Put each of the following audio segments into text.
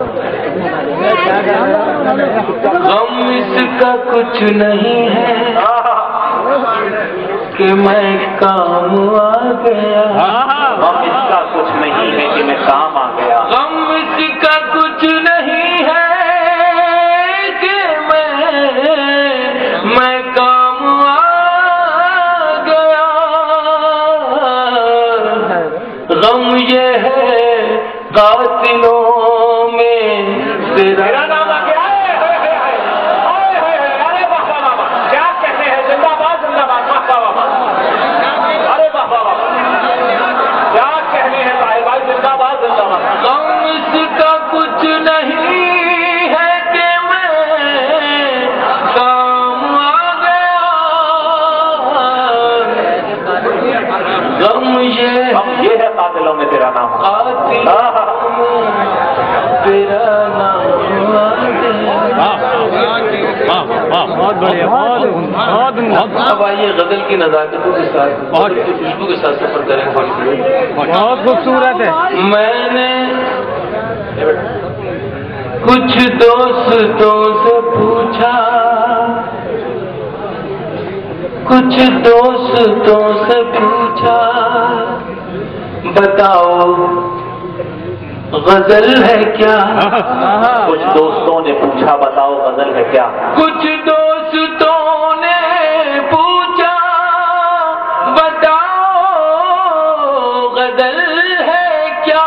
غم اس کا کچھ نہیں ہے کہ میں کام آ گیا. غم اس کا کچھ نہیں ہے کہ میں کام آ گیا. غم اس کا کچھ نہیں ہے کہ میں کام آ گیا. غم یہ ہے قاتلوں میں تیرا نام آ گیا. کیا کہتے ہیں؟ زندہ باد زندہ باد. ارے بابا کیا کہنے ہیں صاحب بھائی؟ زندہ باد زندہ باد. غم اس کا کچھ نہیں ہے کہ میں کام آ گیا. غم یہ ہے قاتلوں میں تیرا نام. تیرا نام بہت بڑھیا. اب آئیے غزل کی نزاکتوں کے ساتھ خوشبو کے ساتھ سفر کریں. بہت خوبصورت ہے. میں نے کچھ دوستوں سے پوچھا، کچھ دوستوں سے پوچھا، بتاؤ غزل ہے کیا؟ کچھ دوستوں نے پوچھا بتاؤ غزل ہے کیا؟ کچھ دوستوں نے پوچھا بتاؤ غزل ہے کیا؟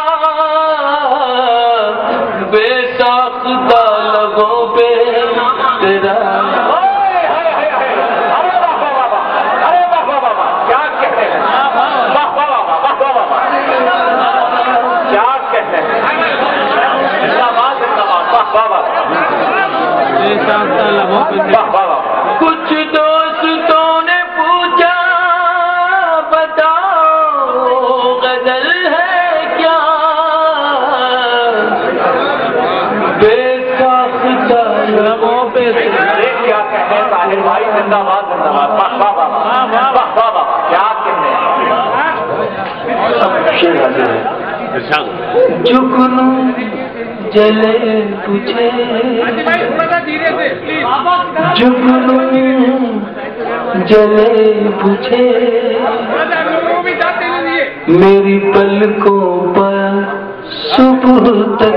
بے ساختہ لبوں پہ تیرا کچھ دوستوں نے پوچھا بتاؤ غزل ہے کیا؟ بے ساختہ لبوں پہ کیا کہتے ہیں طاہر بھائی؟ زندہ باد زندہ باد. کیا کہتے ہیں؟ جگنوں جلے تجھے، جگنوں جلے تجھے، میری پلکوں پر صبح تک.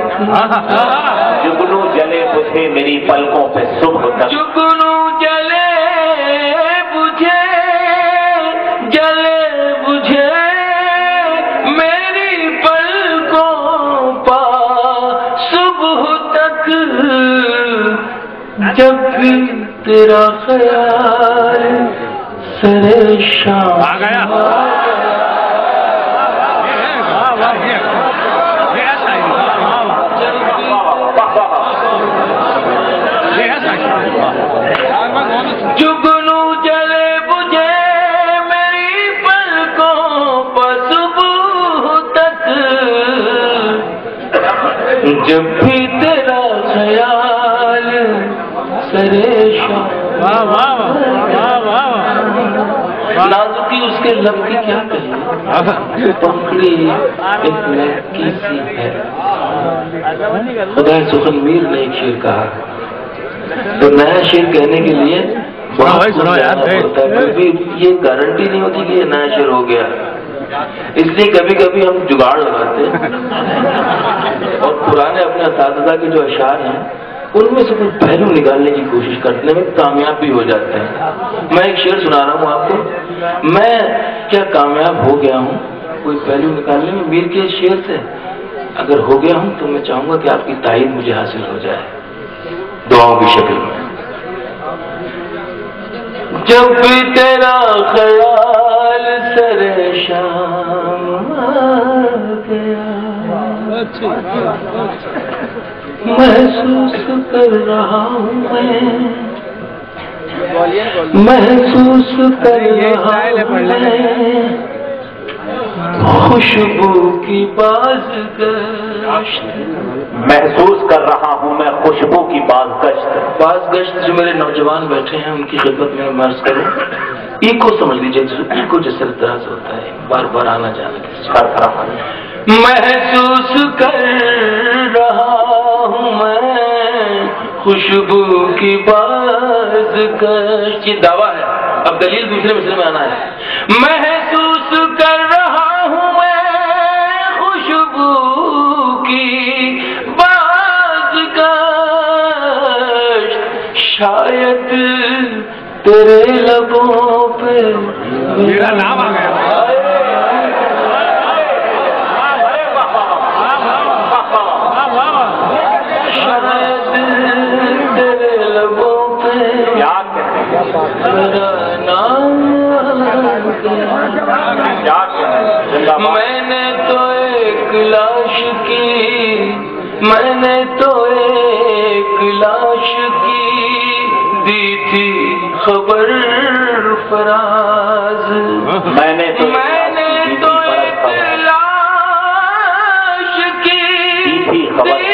جگنوں جلے بجھے میری پلکوں پہ صبح تک. جگنوں جلے بجھے، جلے بجھے میری پلکوں پر صبح تک. جب بھی تیرا خیال سرے شام آ گیا. جگنوں جلے بجھے میری پلکوں پر صبح تک. جب بھی تیرا خیال سرے شام. نازکی اس کے لب کی کیا کہیے، پکڑی ایک لڑکی سی ہے. خدا سخن میر نے ایک شعر کہا، تو نیا شعر کہنے کے لیے کبھی یہ گارنٹی نہیں ہوتی کہ یہ نیا شعر ہو گیا. اس لیے کبھی کبھی ہم جگاڑ لگاتے ہیں اور پرانے اپنے اساتذہ کے جو اشعار ہیں ان میں سے کچھ پہلو نکالنے کی کوشش کرنے میں کامیاب بھی ہو جاتے ہیں. میں ایک شعر سنا رہا ہوں آپ کو. میں کیا کامیاب ہو گیا ہوں کوئی پہلو نکالنے میں میر کے شعر سے؟ اگر ہو گیا ہوں تو میں چاہوں گا کہ آپ کی تائید مجھے حاصل ہو جائے دعاؤں کی شکل میں. جب بھی تیرا خیال سرے شام آ گیا، محسوس کر رہا ہوں میں، محسوس کر رہا ہوں میں خوشبو کی بازگشت. محسوس کر رہا ہوں میں خوشبو کی بازگشت. بازگشت جو میرے نوجوان بیٹھے ہیں ان کی خدمت میں مرض کروں. ایکو سمجھ لیجیے، ایکو جیسے اعتراض ہوتا ہے بار بار آنا جانا. محسوس کر رہا خوشبو کی باز کش. یہ دعویٰ ہے. اب دلیل دوسرے مصرے میں آنا ہے. محسوس کر رہا ہوں میں خوشبو کی باز کش. شاید تیرے لبوں پہ میرا نام آ گیا. شاید تیرے لبوں پہ میرا نام. میں نے تو ایک لاش کی دی تھی خبر فراز. میں نے تو ایک لاش کی دی تھی خبر